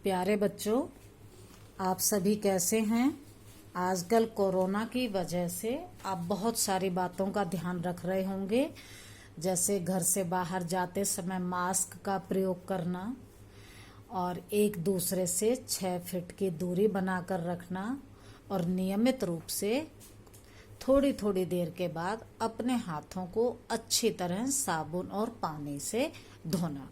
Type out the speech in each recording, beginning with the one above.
प्यारे बच्चों, आप सभी कैसे हैं। आजकल कोरोना की वजह से आप बहुत सारी बातों का ध्यान रख रहे होंगे, जैसे घर से बाहर जाते समय मास्क का प्रयोग करना और एक दूसरे से 6 फीट की दूरी बनाकर रखना और नियमित रूप से थोड़ी थोड़ी देर के बाद अपने हाथों को अच्छी तरह साबुन और पानी से धोना।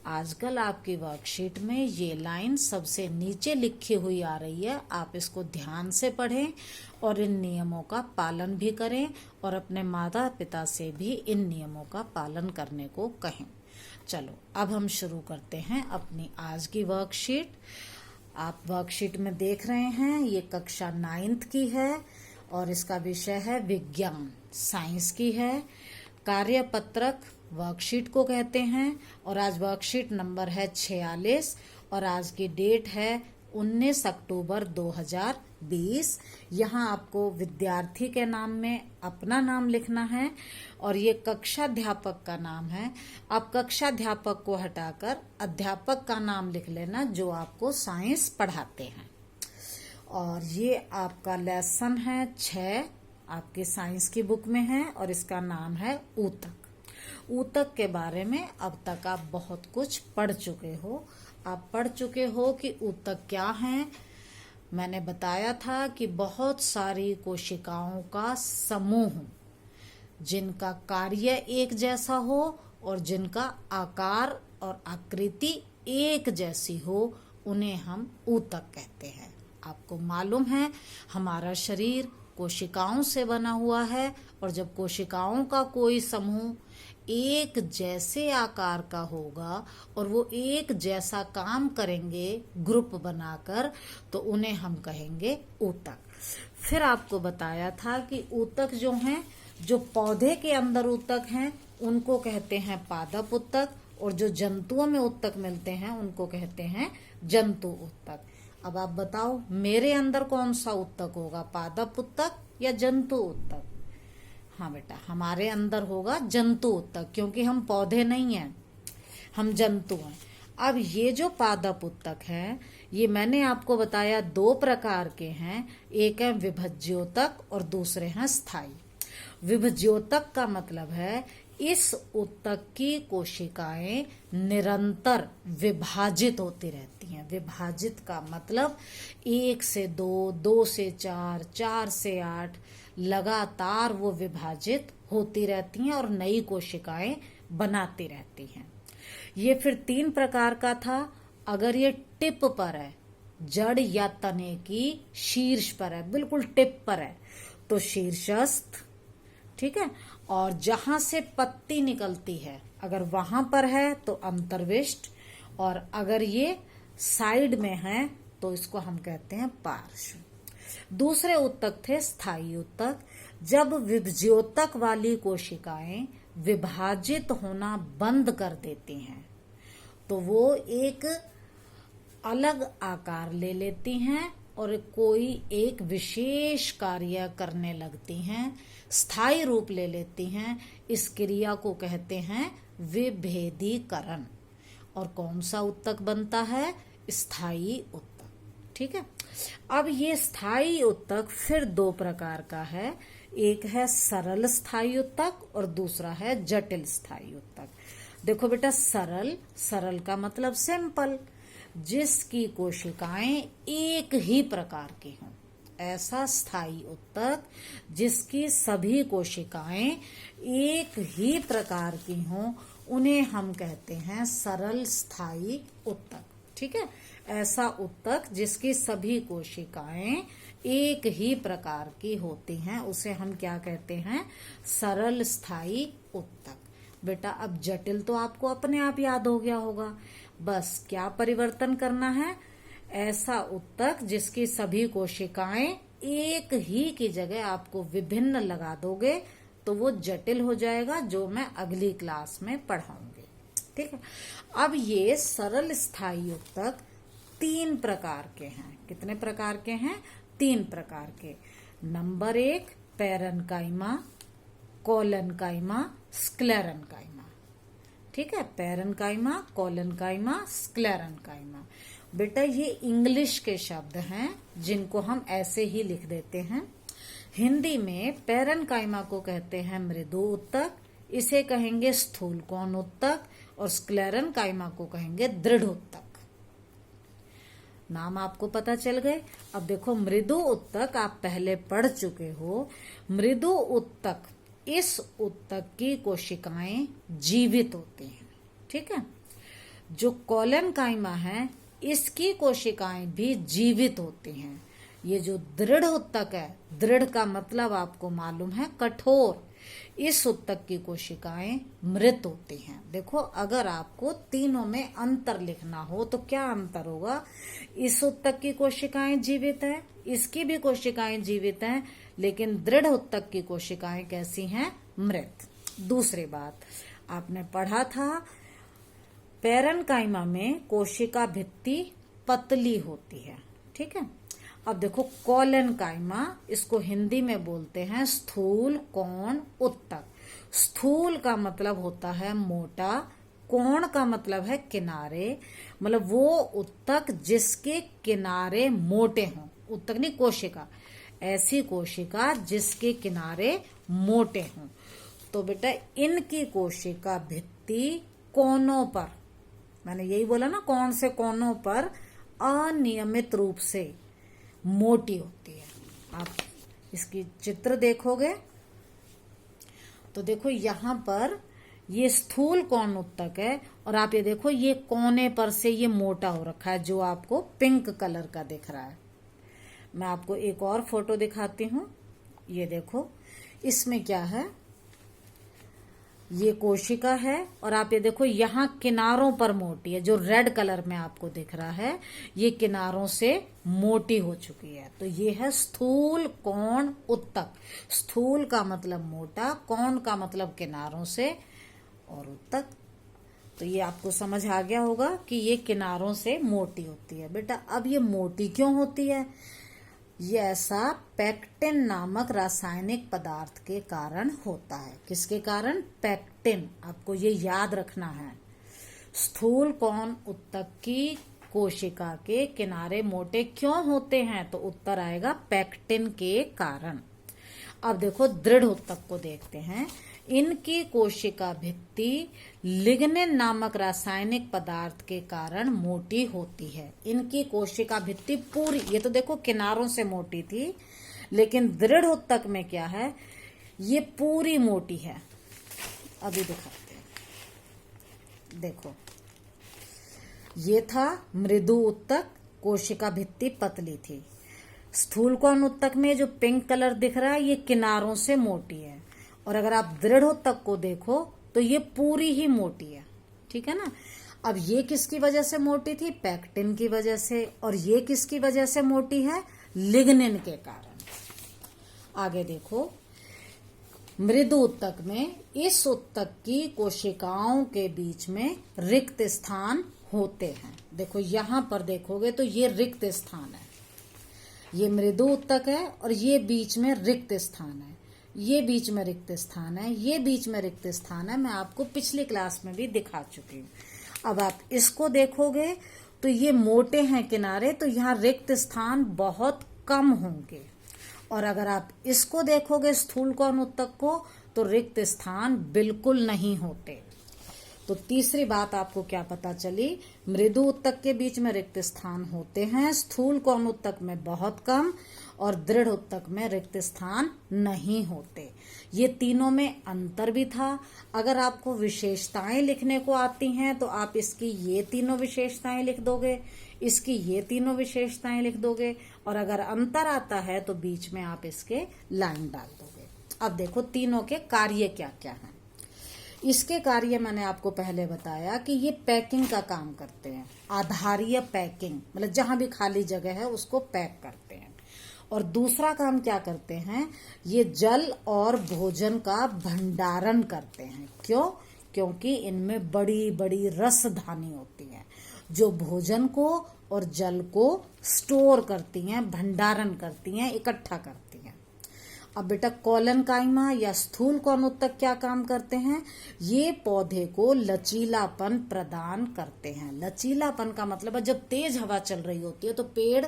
आजकल आपकी वर्कशीट में ये लाइन सबसे नीचे लिखी हुई आ रही है, आप इसको ध्यान से पढ़ें और इन नियमों का पालन भी करें और अपने माता पिता से भी इन नियमों का पालन करने को कहें। चलो अब हम शुरू करते हैं अपनी आज की वर्कशीट। आप वर्कशीट में देख रहे हैं, ये कक्षा 9th की है और इसका विषय है विज्ञान, साइंस की है। कार्यपत्रक वर्कशीट को कहते हैं और आज वर्कशीट नंबर है 46 और आज की डेट है 19 अक्टूबर 2020। यहाँ आपको विद्यार्थी के नाम में अपना नाम लिखना है और ये कक्षाध्यापक का नाम है। आप कक्षाध्यापक को हटाकर अध्यापक का नाम लिख लेना जो आपको साइंस पढ़ाते हैं। और ये आपका लेसन है 6, आपके साइंस की बुक में है और इसका नाम है ऊतक। ऊतक के बारे में अब तक आप बहुत कुछ पढ़ चुके हो। आप पढ़ चुके हो कि ऊतक क्या है। मैंने बताया था कि बहुत सारी कोशिकाओं का समूह जिनका कार्य एक जैसा हो और जिनका आकार और आकृति एक जैसी हो, उन्हें हम ऊतक कहते हैं। आपको मालूम है हमारा शरीर कोशिकाओं से बना हुआ है और जब कोशिकाओं का कोई समूह एक जैसे आकार का होगा और वो एक जैसा काम करेंगे ग्रुप बनाकर, तो उन्हें हम कहेंगे ऊतक। फिर आपको बताया था कि ऊतक जो हैं, जो पौधे के अंदर ऊतक हैं उनको कहते हैं पादप ऊतक और जो जंतुओं में ऊतक मिलते हैं उनको कहते हैं जंतु ऊतक। अब आप बताओ मेरे अंदर कौन सा ऊतक होगा, पादप ऊतक या जंतु ऊतक? हाँ बेटा, हमारे अंदर होगा जंतु ऊतक, क्योंकि हम पौधे नहीं हैं, हम जंतु हैं। अब ये जो पादप ऊतक है, ये मैंने आपको बताया 2 प्रकार के हैं, एक है विभज्योतक और दूसरे हैं स्थायी। विभज्योतक का मतलब है इस ऊतक की कोशिकाएं निरंतर विभाजित होती रहती हैं। विभाजित का मतलब 1 से 2, 2 से 4, 4 से 8 लगातार वो विभाजित होती रहती हैं और नई कोशिकाएं बनाती रहती हैं। ये फिर 3 प्रकार का था। अगर ये टिप पर है, जड़ या तने की शीर्ष पर है, बिल्कुल टिप पर है, तो शीर्षस्थ, ठीक है। और जहां से पत्ती निकलती है अगर वहां पर है तो अंतर्विष्ट, और अगर ये साइड में है तो इसको हम कहते हैं पार्श्व। दूसरे ऊतक थे स्थायी ऊतक। जब विभज्योतक वाली कोशिकाएं विभाजित होना बंद कर देती हैं तो वो एक अलग आकार ले लेती हैं और कोई एक विशेष कार्य करने लगती हैं, स्थायी रूप ले लेती हैं। इस क्रिया को कहते हैं विभेदीकरण। और कौन सा ऊतक बनता है? स्थायी ऊतक, ठीक है। अब ये स्थायी ऊतक फिर 2 प्रकार का है, एक है सरल स्थायी ऊतक और दूसरा है जटिल स्थायी ऊतक। देखो बेटा, सरल का मतलब सिंपल, जिसकी कोशिकाएं एक ही प्रकार की हों, ऐसा स्थायी ऊतक जिसकी सभी कोशिकाएं एक ही प्रकार की हों, उन्हें हम कहते हैं सरल स्थायी ऊतक, ठीक है। ऐसा ऊतक जिसकी सभी कोशिकाएं एक ही प्रकार की होती हैं उसे हम क्या कहते हैं? सरल स्थायी ऊतक। बेटा अब जटिल तो आपको अपने आप याद हो गया होगा, बस क्या परिवर्तन करना है? ऐसा ऊतक जिसकी सभी कोशिकाएं एक ही की जगह आपको विभिन्न लगा दोगे तो वो जटिल हो जाएगा, जो मैं अगली क्लास में पढ़ाऊंगी, ठीक है। अब ये सरल स्थायी ऊतक 3 प्रकार के हैं। कितने प्रकार के हैं? 3 प्रकार के। नंबर 1 पैरेन्काइमा, कोलेन्काइमा, स्क्लेरेन्काइमा, ठीक है। Parenchyma, collenchyma, sclerenchyma. बेटा ये इंग्लिश के शब्द हैं जिनको हम ऐसे ही लिख देते हैं। हिंदी में पैरेन्काइमा को कहते हैं मृदु उत्तक, इसे कहेंगे स्थूल कोण उत्तक, और स्क्लेरेन्काइमा को कहेंगे दृढ़ उत्तक। नाम आपको पता चल गए। अब देखो मृदु उत्तक आप पहले पढ़ चुके हो। मृदु उत्तक, इस उत्तक की कोशिकाएं जीवित होती हैं, ठीक है। जो कोलेनकाइमा है इसकी कोशिकाएं भी जीवित होती हैं। ये जो दृढ़ उत्तक है, दृढ़ का मतलब आपको मालूम है कठोर, इस उत्तक की कोशिकाएं मृत होती हैं। देखो अगर आपको तीनों में अंतर लिखना हो तो क्या अंतर होगा? इस उत्तक की कोशिकाएं जीवित है, इसकी भी कोशिकाएं जीवित हैं, लेकिन दृढ़ उत्तक की कोशिकाएं कैसी हैं? मृत। दूसरी बात आपने पढ़ा था पैरेन्काइमा में कोशिका भित्ति पतली होती है, ठीक है। अब देखो कोलेनकाइमा, इसको हिंदी में बोलते हैं स्थूल कोण उत्तक। स्थूल का मतलब होता है मोटा, कोण का मतलब है किनारे, मतलब वो उत्तक जिसके किनारे मोटे हों। उत्तक नहीं, कोशिका, ऐसी कोशिका जिसके किनारे मोटे हों। तो बेटा इनकी कोशिका भित्ति कोनों पर, मैंने यही बोला ना, कौन से कोनों पर अनियमित रूप से मोटी होती है। आप इसकी चित्र देखोगे तो देखो यहां पर ये स्थूल कोण उत्तक है, और आप ये देखो ये कोने पर से ये मोटा हो रखा है, जो आपको पिंक कलर का दिख रहा है। मैं आपको एक और फोटो दिखाती हूँ। ये देखो इसमें क्या है, ये कोशिका है, और आप ये देखो यहाँ किनारों पर मोटी है, जो रेड कलर में आपको दिख रहा है, ये किनारों से मोटी हो चुकी है। तो ये है स्थूल कोण उत्तक। स्थूल का मतलब मोटा, कोण का मतलब किनारों से, और उत्तक। तो ये आपको समझ आ गया होगा कि ये किनारों से मोटी होती है। बेटा अब ये मोटी क्यों होती है? ये ऐसा पेक्टिन नामक रासायनिक पदार्थ के कारण होता है। किसके कारण? पेक्टिन। आपको ये याद रखना है। स्थूल कोण उत्तक की कोशिका के किनारे मोटे क्यों होते हैं? तो उत्तर आएगा पेक्टिन के कारण। अब देखो दृढ़ उत्तक को देखते हैं। इनकी कोशिका भित्ति लिग्निन नामक रासायनिक पदार्थ के कारण मोटी होती है। इनकी कोशिका भित्ति पूरी, ये तो देखो किनारों से मोटी थी, लेकिन दृढ़ उत्तक में क्या है, ये पूरी मोटी है। अभी दिखाते हैं। देखो ये था मृदु उत्तक, कोशिका भित्ति पतली थी। स्थूल कोण उत्तक में जो पिंक कलर दिख रहा है ये किनारों से मोटी है, और अगर आप दृढ़ उत्तक को देखो तो ये पूरी ही मोटी है, ठीक है ना। अब ये किसकी वजह से मोटी थी? पेक्टिन की वजह से। और ये किसकी वजह से मोटी है? लिग्निन के कारण। आगे देखो मृदु उत्तक में इस उत्तक की कोशिकाओं के बीच में रिक्त स्थान होते हैं। देखो यहां पर देखोगे तो ये रिक्त स्थान है। ये मृदु उत्तक है और ये बीच में रिक्त स्थान है, ये बीच में रिक्त स्थान है, ये बीच में रिक्त स्थान है। मैं आपको पिछली क्लास में भी दिखा चुकी हूँ। अब आप इसको देखोगे तो ये मोटे हैं किनारे, तो यहाँ रिक्त स्थान बहुत कम होंगे। और अगर आप इसको देखोगे स्थूल कोण उत्तक को, तो रिक्त स्थान बिल्कुल नहीं होते। तो तीसरी बात आपको क्या पता चली? मृदु उत्तक के बीच में रिक्त स्थान होते हैं, स्थूल कोण उत्तक में बहुत कम, और दृढ़ उत्तक में रिक्त स्थान नहीं होते। ये तीनों में अंतर भी था। अगर आपको विशेषताएं लिखने को आती हैं तो आप इसकी ये तीनों विशेषताएं लिख दोगे, इसकी ये तीनों विशेषताएं लिख दोगे, और अगर अंतर आता है तो बीच में आप इसके लाइन डाल दोगे। अब देखो तीनों के कार्य क्या क्या हैं। इसके कार्य मैंने आपको पहले बताया कि ये पैकिंग का काम करते हैं। आधारीय पैकिंग, मतलब जहां भी खाली जगह है उसको पैक करते हैं। और दूसरा काम क्या करते हैं? ये जल और भोजन का भंडारण करते हैं। क्यों? क्योंकि इनमें बड़ी बड़ी रसधानी होती हैं, जो भोजन को और जल को स्टोर करती हैं, भंडारण करती हैं, इकट्ठा करती हैं। अब बेटा कॉलन काइमा या स्थूल कौन उत्तक क्या काम करते हैं? ये पौधे को लचीलापन प्रदान करते हैं। लचीलापन का मतलब है जब तेज हवा चल रही होती है तो पेड़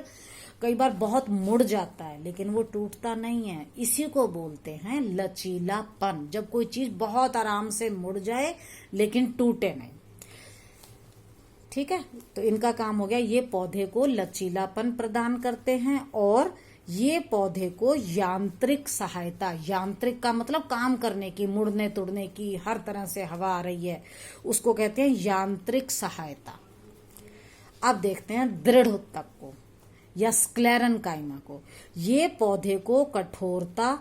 कई बार बहुत मुड़ जाता है, लेकिन वो टूटता नहीं है। इसी को बोलते हैं लचीलापन, जब कोई चीज बहुत आराम से मुड़ जाए लेकिन टूटे नहीं। ठीक है, तो इनका काम हो गया, ये पौधे को लचीलापन प्रदान करते हैं और ये पौधे को यांत्रिक सहायता, यांत्रिक का मतलब काम करने की, मुड़ने तुड़ने की, हर तरह से हवा आ रही है उसको कहते हैं यांत्रिक सहायता। अब देखते हैं दृढ़ उत्तक को या स्क्लेरन काइमा को। ये पौधे को कठोरता,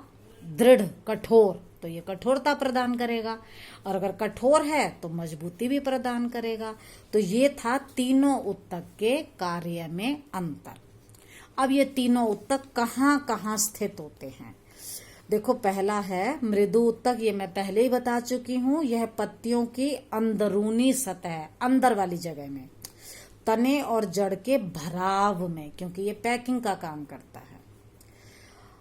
दृढ़, कठोर, तो ये कठोरता प्रदान करेगा, और अगर कठोर है तो मजबूती भी प्रदान करेगा। तो ये था तीनों उत्तक के कार्य में अंतर। अब ये तीनों उत्तक कहाँ कहाँ स्थित होते हैं? देखो, पहला है मृदु उत्तक, ये मैं पहले ही बता चुकी हूं। यह पत्तियों की अंदरूनी सतह, अंदर वाली जगह में, तने और जड़ के भराव में, क्योंकि ये पैकिंग का काम करता है।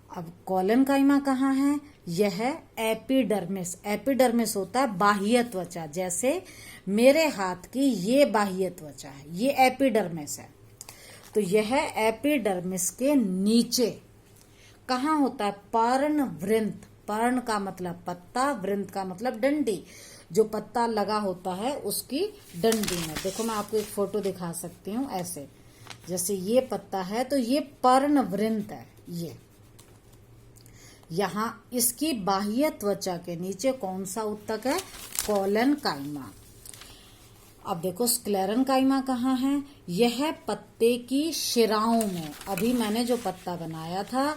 अब कॉलन काइमा कहाँ है? यह एपिडर्मिस, एपिडर्मिस होता है बाह्य त्वचा, जैसे मेरे हाथ की ये बाह्य त्वचा है, ये एपिडर्मिस है। तो यह एपिडर्मिस के नीचे कहाँ होता है? पर्णवृंत, पर्ण का मतलब पत्ता, वृंत का मतलब डंडी, जो पत्ता लगा होता है उसकी डंडी में। देखो, मैं आपको एक फोटो दिखा सकती हूँ, ऐसे जैसे ये पत्ता है तो ये पर्णवृंत है। ये यहाँ इसकी बाह्य त्वचा के नीचे कौन सा उत्तक है? कॉलन काइमा। अब देखो, स्क्लेरन काइमा कहाँ है? यह पत्ते की शिराओं में, अभी मैंने जो पत्ता बनाया था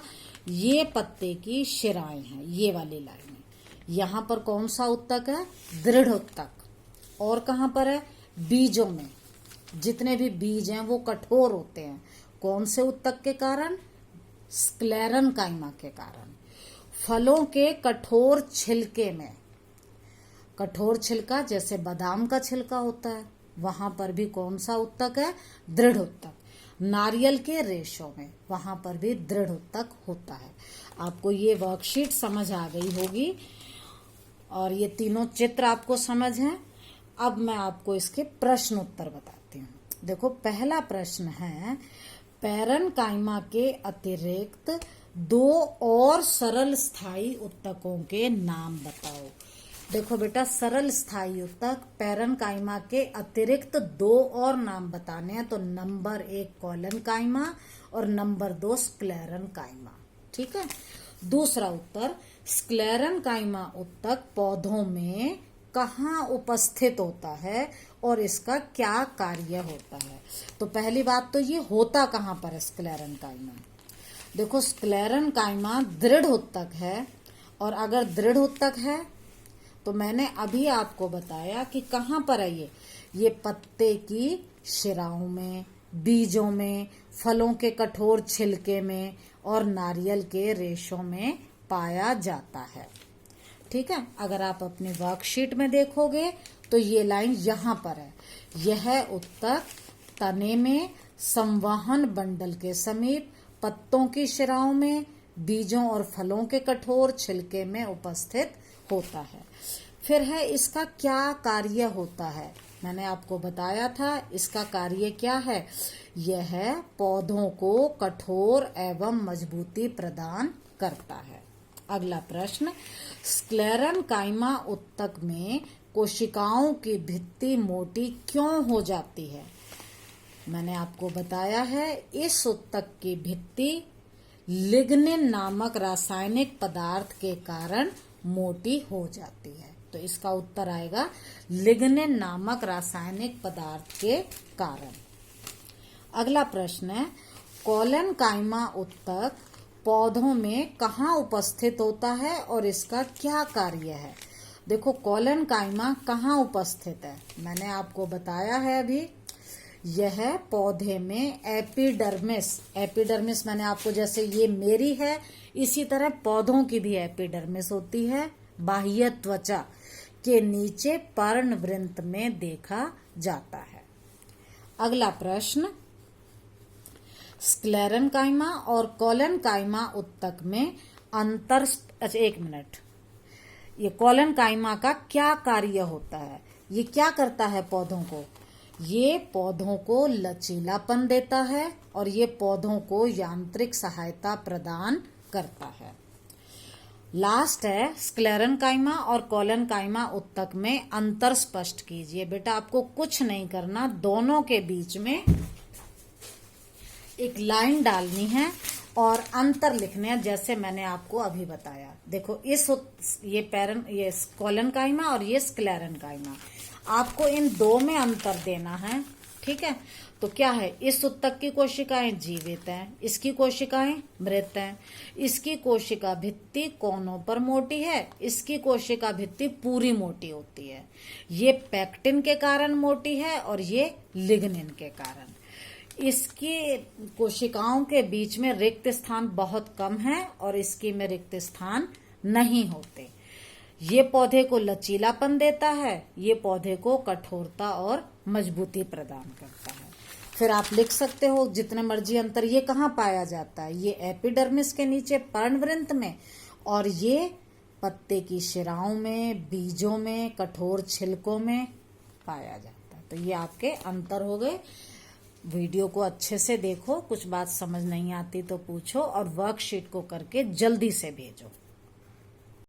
ये पत्ते की शिराएं हैं, ये वाली लाइनें। यहाँ पर कौन सा उत्तक है? दृढ़ उत्तक। और कहाँ पर है? बीजों में। जितने भी बीज हैं वो कठोर होते हैं। कौन से उत्तक के कारण? स्क्लेरन काइमा के कारण। फलों के कठोर छिलके में, कठोर छिलका जैसे बादाम का छिलका होता है, वहां पर भी कौन सा उत्तक है? दृढ़ उत्तक। नारियल के रेशों में, वहां पर भी दृढ़ उत्तक होता है। आपको ये वर्कशीट समझ आ गई होगी और ये तीनों चित्र आपको समझ हैं। अब मैं आपको इसके प्रश्न उत्तर बताती हूँ। देखो, पहला प्रश्न है, पैरेन्काइमा के अतिरिक्त दो और सरल स्थायी उत्तकों के नाम बताओ। देखो बेटा, सरल स्थायी उत्तक पैरेन्काइमा के अतिरिक्त दो और नाम बताने हैं, तो नंबर 1 कॉलन काइमा और नंबर 2 स्क्लेरन काइमा। ठीक है। दूसरा उत्तर, स्क्लेरन काइमा उत्तक पौधों में कहाँ उपस्थित होता है और इसका क्या कार्य होता है? तो पहली बात तो ये होता कहाँ पर है स्क्लेरन काइमा? देखो, स्क्लेरन काइमा दृढ़ उत्तक है, और अगर दृढ़ उत्तक है तो मैंने अभी आपको बताया कि कहाँ पर है ये पत्ते की शिराओं में, बीजों में, फलों के कठोर छिलके में और नारियल के रेशों में पाया जाता है। ठीक है। अगर आप अपने वर्कशीट में देखोगे तो ये लाइन यहाँ पर है। यह उत्तक तने में, संवहन बंडल के समीप, पत्तों की शिराओं में, बीजों और फलों के कठोर छिलके में उपस्थित होता है। फिर है, इसका क्या कार्य होता है? मैंने आपको बताया था इसका कार्य क्या है। यह पौधों को कठोर एवं मजबूती प्रदान करता है। अगला प्रश्न, स्क्लेरन काइमा उत्तक में कोशिकाओं की भित्ति मोटी क्यों हो जाती है? मैंने आपको बताया है, इस उत्तक की भित्ति लिग्निन नामक रासायनिक पदार्थ के कारण मोटी हो जाती है। तो इसका उत्तर आएगा लिग्निन नामक रासायनिक पदार्थ के कारण। अगला प्रश्न है, कॉलन काइमा उत्तक पौधों में कहाँ उपस्थित होता है और इसका क्या कार्य है? देखो, कॉलन काइमा कहाँ उपस्थित है? मैंने आपको बताया है अभी, यह पौधे में एपिडर्मिस, एपिडर्मिस मैंने आपको, जैसे ये मेरी है इसी तरह पौधों की भी एपिडर्मिस होती है, बाह्य त्वचा के नीचे पर्णवृंत में देखा जाता है। अगला प्रश्न, स्क्लेरन काइमा और कॉलन काइमा उत्तक में अच्छा एक मिनट, ये कॉलन काइमा का क्या कार्य होता है? ये क्या करता है पौधों को? ये पौधों को लचीलापन देता है और ये पौधों को यांत्रिक सहायता प्रदान करता है। लास्ट है स्क्लेरन काइमा और कॉलन काइमा उत्तक में अंतर स्पष्ट कीजिए। बेटा आपको कुछ नहीं करना, दोनों के बीच में एक लाइन डालनी है और अंतर लिखने हैं, जैसे मैंने आपको अभी बताया। देखो ये कॉलन काइमा और ये स्क्लेरन काइमा, आपको इन दो में अंतर देना है, ठीक है। तो क्या है, इस उत्तक की कोशिकाएं जीवित हैं, इसकी कोशिकाएं मृत हैं। इसकी कोशिका भित्ति कोनों पर मोटी है, इसकी कोशिका भित्ति पूरी मोटी होती है। ये पैक्टिन के कारण मोटी है और ये लिग्निन के कारण। इसकी कोशिकाओं के बीच में रिक्त स्थान बहुत कम है और इसकी में रिक्त स्थान नहीं होते। ये पौधे को लचीलापन देता है, ये पौधे को कठोरता और मजबूती प्रदान करता है। फिर आप लिख सकते हो जितने मर्जी अंतर। ये कहाँ पाया जाता है? ये एपिडर्मिस के नीचे पर्णवृंत में, और ये पत्ते की शिराओं में, बीजों में, कठोर छिलकों में पाया जाता है। तो ये आपके अंतर हो गए। वीडियो को अच्छे से देखो, कुछ बात समझ नहीं आती तो पूछो और वर्कशीट को करके जल्दी से भेजो।